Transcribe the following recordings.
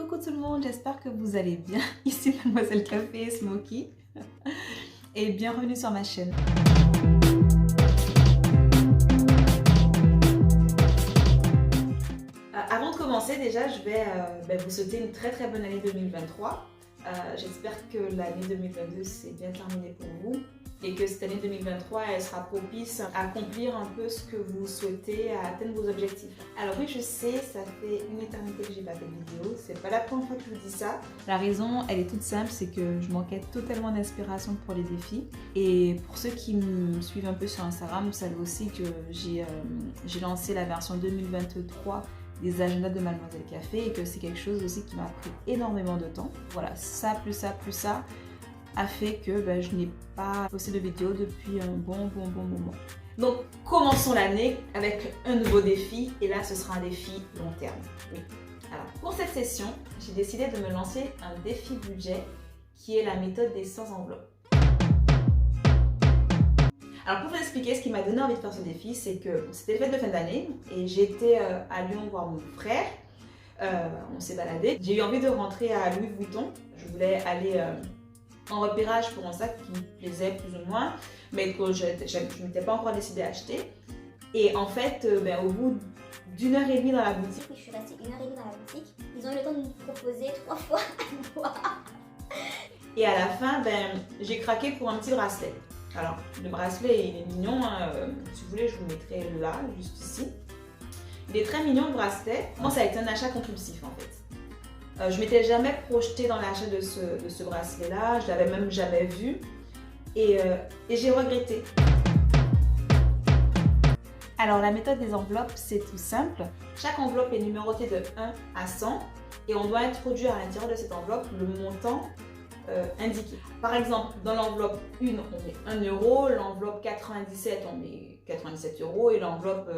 coucou tout le monde, j'espère que vous allez bien. Ici Mademoiselle Café et Smokey et bienvenue sur ma chaîne. Avant de commencer déjà, je vais vous souhaiter une très bonne année 2023. J'espère que l'année 2022 s'est bien terminée pour vous et que cette année 2023 elle sera propice à accomplir un peu ce que vous souhaitez, à atteindre vos objectifs. Alors oui, je sais, ça fait une éternité que j'ai pas fait de vidéo, c'est pas la première fois que je vous dis ça. La raison, elle est toute simple, c'est que je manquais totalement d'inspiration pour les défis. Et pour ceux qui me suivent un peu sur Instagram, vous savez aussi que j'ai lancé la version 2023 des agendas de Mademoiselle Café et que c'est quelque chose aussi qui m'a pris énormément de temps. Voilà, ça plus ça a fait que je n'ai pas posté de vidéo depuis un bon moment. Donc commençons l'année avec un nouveau défi et là ce sera un défi long terme. Oui. Alors pour cette session, j'ai décidé de me lancer un défi budget qui est la méthode des 100 enveloppes. Alors pour vous expliquer ce qui m'a donné envie de faire ce défi, c'est que c'était les fêtes de fin d'année et j'étais à Lyon voir mon frère. On s'est baladé. J'ai eu envie de rentrer à Louis Vuitton. Je voulais aller en repérage pour un sac qui me plaisait plus ou moins, mais que je ne m'étais pas encore décidée à acheter. Et en fait, au bout d'1h30 dans la boutique, je suis restée 1h30 dans la boutique. Ils ont eu le temps de me proposer 3 fois à boire. Et à la fin, j'ai craqué pour un petit bracelet. Alors, le bracelet, il est mignon, hein. Si vous voulez, je vous mettrai là, juste ici. Il est très mignon le bracelet. Moi, ça a été un achat compulsif en fait. Je m'étais jamais projetée dans l'achat de ce bracelet-là, je l'avais même jamais vu et j'ai regretté. Alors, la méthode des enveloppes, c'est tout simple. Chaque enveloppe est numérotée de 1 à 100 et on doit introduire à l'intérieur de cette enveloppe le montant indiqué. Par exemple, dans l'enveloppe 1, on met 1 euro, l'enveloppe 97, on met 97 euros et l'enveloppe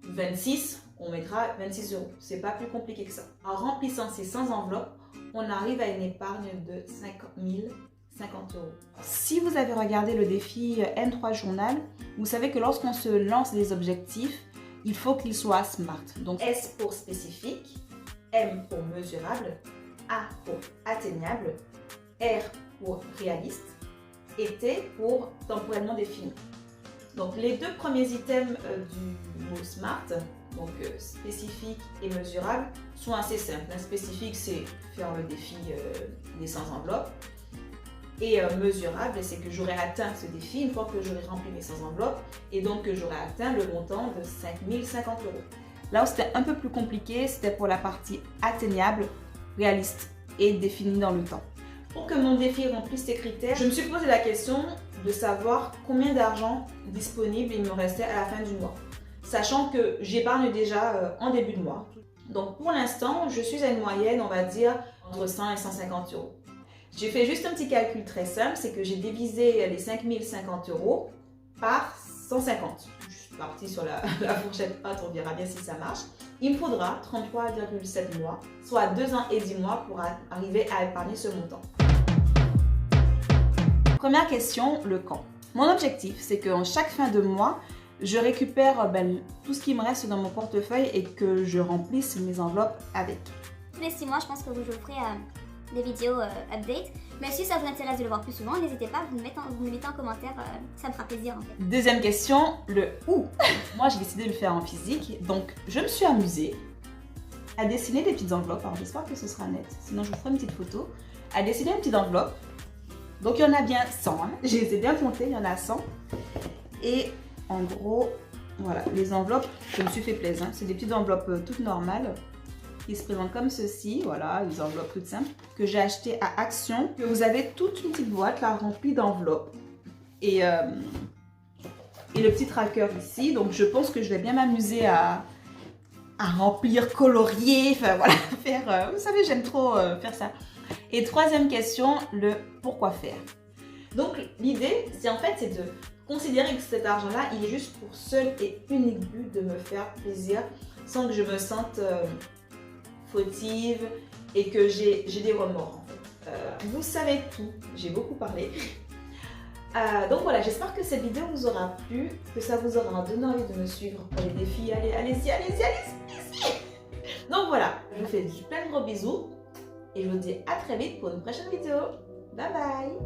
26, on mettra 26 euros. C'est pas plus compliqué que ça. En remplissant ces 100 enveloppes, on arrive à une épargne de 50 euros. Si vous avez regardé le défi M3 Journal, vous savez que lorsqu'on se lance des objectifs, il faut qu'ils soient SMART. Donc S pour spécifique, M pour mesurable, A pour atteignable, R pour réaliste et T pour temporellement défini. Donc les deux premiers items du mot SMART, donc spécifique et mesurable, sont assez simples. Un spécifique, c'est faire le défi des 100 enveloppes. Et mesurable, c'est que j'aurai atteint ce défi une fois que j'aurai rempli mes 100 enveloppes et donc que j'aurai atteint le montant de 5050 euros. Là où c'était un peu plus compliqué, c'était pour la partie atteignable, réaliste et définie dans le temps. Pour que mon défi remplisse ces critères, je me suis posé la question de savoir combien d'argent disponible il me restait à la fin du mois, sachant que j'épargne déjà en début de mois. Donc pour l'instant, je suis à une moyenne, on va dire, entre 100 et 150 euros. J'ai fait juste un petit calcul très simple, c'est que j'ai divisé les 5050 euros par 150. Je suis partie sur la fourchette haute, on verra bien si ça marche. Il me faudra 33,7 mois, soit 2 ans et 10 mois pour arriver à épargner ce montant. Première question, le quand. Mon objectif, c'est qu'en chaque fin de mois, je récupère tout ce qui me reste dans mon portefeuille et que je remplisse mes enveloppes avec. Tous les 6 mois, je pense que je vous ferai des vidéos update. Mais si ça vous intéresse de le voir plus souvent, n'hésitez pas, vous me mettez en commentaire, ça me fera plaisir en fait. Deuxième question, le où. Moi, j'ai décidé de le faire en physique, donc je me suis amusée à dessiner des petites enveloppes. Alors j'espère que ce sera net, sinon je vous ferai une petite photo. À dessiner une petite enveloppe. Donc il y en a bien 100, hein. Je les ai bien comptées, il y en a 100. Et en gros, voilà, les enveloppes, je me suis fait plaisir. C'est des petites enveloppes toutes normales qui se présentent comme ceci. Voilà, des enveloppes toutes simples que j'ai achetées à Action. Que vous avez toute une petite boîte là remplie d'enveloppes. Et le petit tracker ici. Donc je pense que je vais bien m'amuser à remplir, colorier, enfin voilà, faire... vous savez, j'aime trop faire ça. Et troisième question, le pourquoi faire. Donc l'idée, c'est de considérer que cet argent-là, il est juste pour seul et unique but de me faire plaisir sans que je me sente fautive et que j'ai des remords en fait. Vous savez tout, j'ai beaucoup parlé. Donc voilà, j'espère que cette vidéo vous aura plu, que ça vous aura donné envie de me suivre pour les défis. Allez-y. Donc voilà, je vous fais plein de gros bisous et je vous dis à très vite pour une prochaine vidéo. Bye bye.